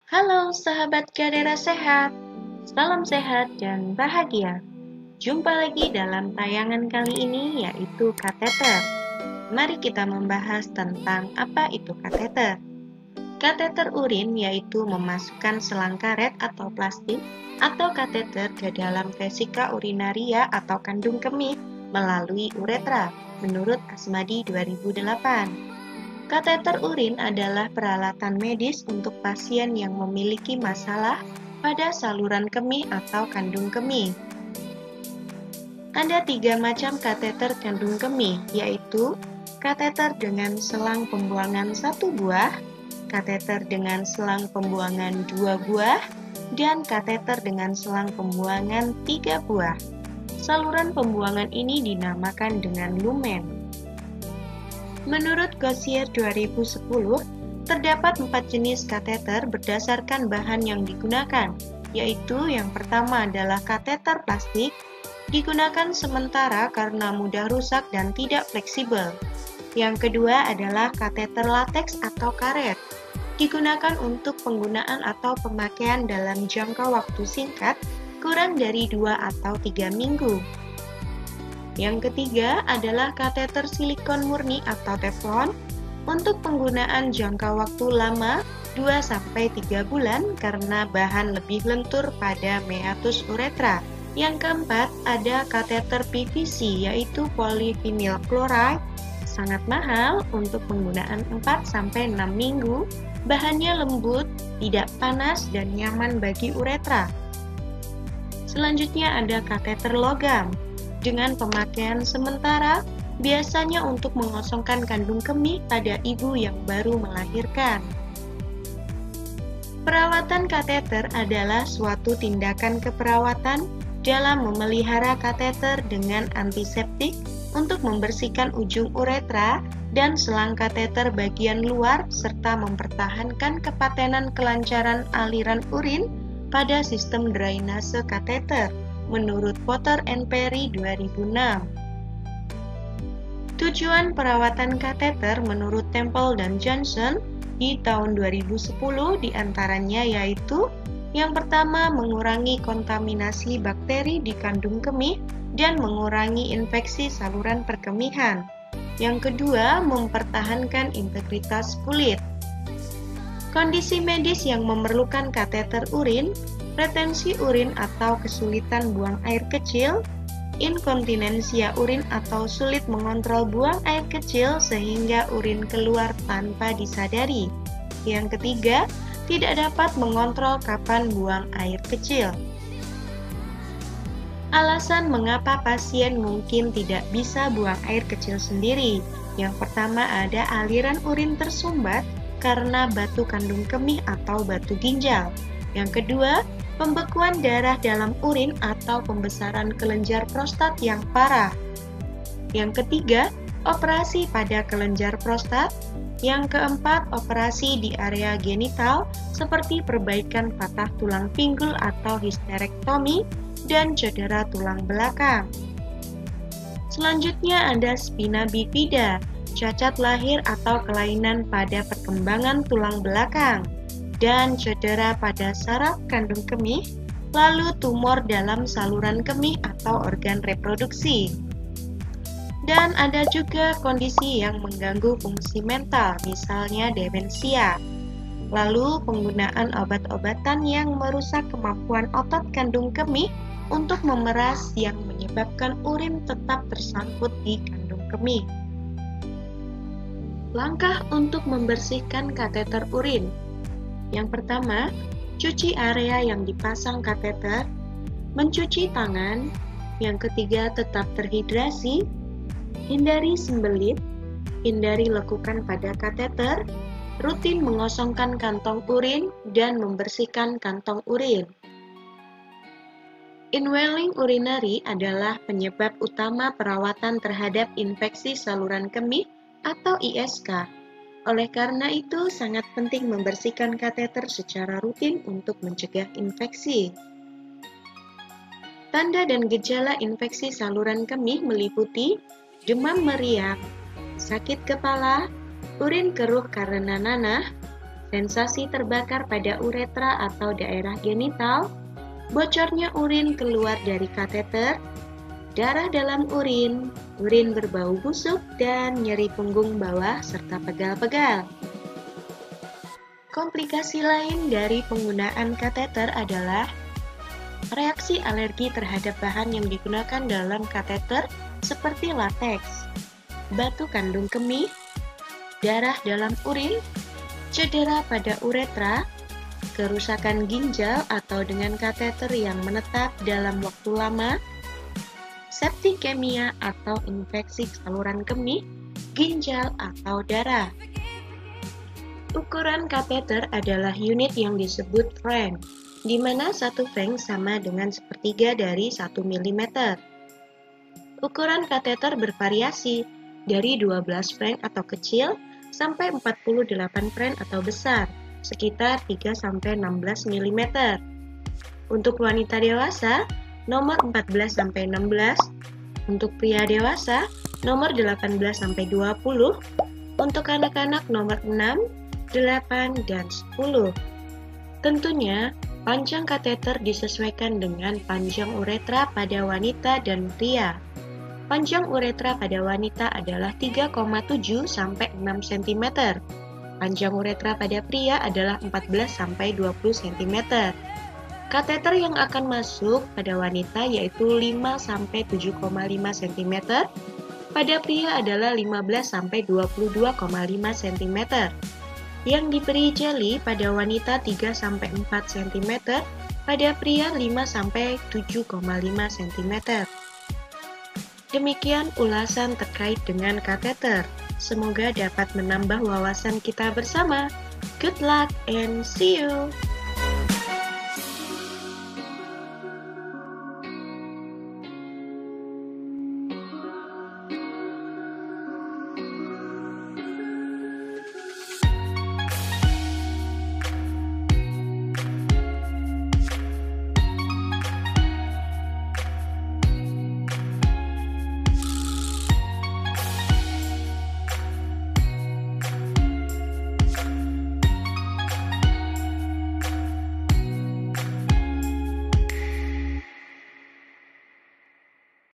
Halo sahabat Kadera Sehat, salam sehat dan bahagia. Jumpa lagi dalam tayangan kali ini yaitu kateter. Mari kita membahas tentang apa itu kateter. Kateter urin yaitu memasukkan selang karet atau plastik atau kateter ke dalam vesika urinaria atau kandung kemih melalui uretra, menurut Asmadi 2008. Kateter urin adalah peralatan medis untuk pasien yang memiliki masalah pada saluran kemih atau kandung kemih. Ada 3 macam kateter kandung kemih, yaitu kateter dengan selang pembuangan 1 buah, kateter dengan selang pembuangan 2 buah, dan kateter dengan selang pembuangan 3 buah. Saluran pembuangan ini dinamakan dengan lumen. Menurut Gosier 2010, terdapat 4 jenis kateter berdasarkan bahan yang digunakan, yaitu yang pertama adalah kateter plastik, digunakan sementara karena mudah rusak dan tidak fleksibel. Yang kedua adalah kateter lateks atau karet, digunakan untuk penggunaan atau pemakaian dalam jangka waktu singkat, kurang dari 2 atau 3 minggu. Yang ketiga adalah kateter silikon murni atau teflon untuk penggunaan jangka waktu lama 2-3 bulan karena bahan lebih lentur pada meatus uretra. Yang keempat ada kateter PVC yaitu polyvinyl chloride, sangat mahal untuk penggunaan 4-6 minggu, bahannya lembut, tidak panas dan nyaman bagi uretra. Selanjutnya ada kateter logam dengan pemakaian sementara, biasanya untuk mengosongkan kandung kemih pada ibu yang baru melahirkan. Perawatan kateter adalah suatu tindakan keperawatan dalam memelihara kateter dengan antiseptik untuk membersihkan ujung uretra dan selang kateter bagian luar serta mempertahankan kepatenan kelancaran aliran urin pada sistem drainase kateter, menurut Potter and Perry 2006. Tujuan perawatan kateter menurut Temple dan Johnson di tahun 2010 diantaranya yaitu yang pertama mengurangi kontaminasi bakteri di kandung kemih dan mengurangi infeksi saluran perkemihan. Yang kedua, mempertahankan integritas kulit. Kondisi medis yang memerlukan kateter urin, retensi urin atau kesulitan buang air kecil, inkontinensia urin atau sulit mengontrol buang air kecil sehingga urin keluar tanpa disadari. Yang ketiga, tidak dapat mengontrol kapan buang air kecil. Alasan mengapa pasien mungkin tidak bisa buang air kecil sendiri. Yang pertama ada aliran urin tersumbat karena batu kandung kemih atau batu ginjal. Yang kedua, pembekuan darah dalam urin atau pembesaran kelenjar prostat yang parah. Yang ketiga, operasi pada kelenjar prostat. Yang keempat, operasi di area genital seperti perbaikan patah tulang pinggul atau histerektomi dan cedera tulang belakang. Selanjutnya ada spina bifida, cacat lahir atau kelainan pada perkembangan tulang belakang, dan cedera pada saraf kandung kemih, lalu tumor dalam saluran kemih atau organ reproduksi. Dan ada juga kondisi yang mengganggu fungsi mental, misalnya demensia. Lalu penggunaan obat-obatan yang merusak kemampuan otot kandung kemih untuk memeras yang menyebabkan urin tetap tersangkut di kandung kemih. Langkah untuk membersihkan kateter urin. Yang pertama, cuci area yang dipasang kateter, mencuci tangan. Yang ketiga, tetap terhidrasi, hindari sembelit, hindari lekukan pada kateter, rutin mengosongkan kantong urin, dan membersihkan kantong urin. Inwelling urinary adalah penyebab utama perawatan terhadap infeksi saluran kemih atau ISK. Oleh karena itu, sangat penting membersihkan kateter secara rutin untuk mencegah infeksi. Tanda dan gejala infeksi saluran kemih meliputi demam meriang, sakit kepala, urin keruh karena nanah, sensasi terbakar pada uretra atau daerah genital, bocornya urin keluar dari kateter, darah dalam urin, urin berbau busuk, dan nyeri punggung bawah serta pegal-pegal. Komplikasi lain dari penggunaan kateter adalah reaksi alergi terhadap bahan yang digunakan dalam kateter seperti lateks, batu kandung kemih, darah dalam urin, cedera pada uretra, kerusakan ginjal atau dengan kateter yang menetap dalam waktu lama, septikemia atau infeksi saluran kemih, ginjal atau darah. Ukuran kateter adalah unit yang disebut frank, di mana satu frank sama dengan sepertiga dari 1 mm. Ukuran kateter bervariasi dari 12 frank atau kecil sampai 48 frank atau besar, sekitar 3-16 mm. Untuk wanita dewasa, nomor 14-16, untuk pria dewasa, nomor 18-20, untuk anak-anak nomor 6, 8, dan 10. Tentunya, panjang kateter disesuaikan dengan panjang uretra pada wanita dan pria. Panjang uretra pada wanita adalah 3,7 sampai 6 cm. Panjang uretra pada pria adalah 14 sampai 20 cm. Kateter yang akan masuk pada wanita yaitu 5 sampai 7,5 cm. Pada pria adalah 15 sampai 22,5 cm. Yang diberi jeli pada wanita 3 sampai 4 cm, pada pria 5 sampai 7,5 cm. Demikian ulasan terkait dengan kateter. Semoga dapat menambah wawasan kita bersama. Good luck and see you!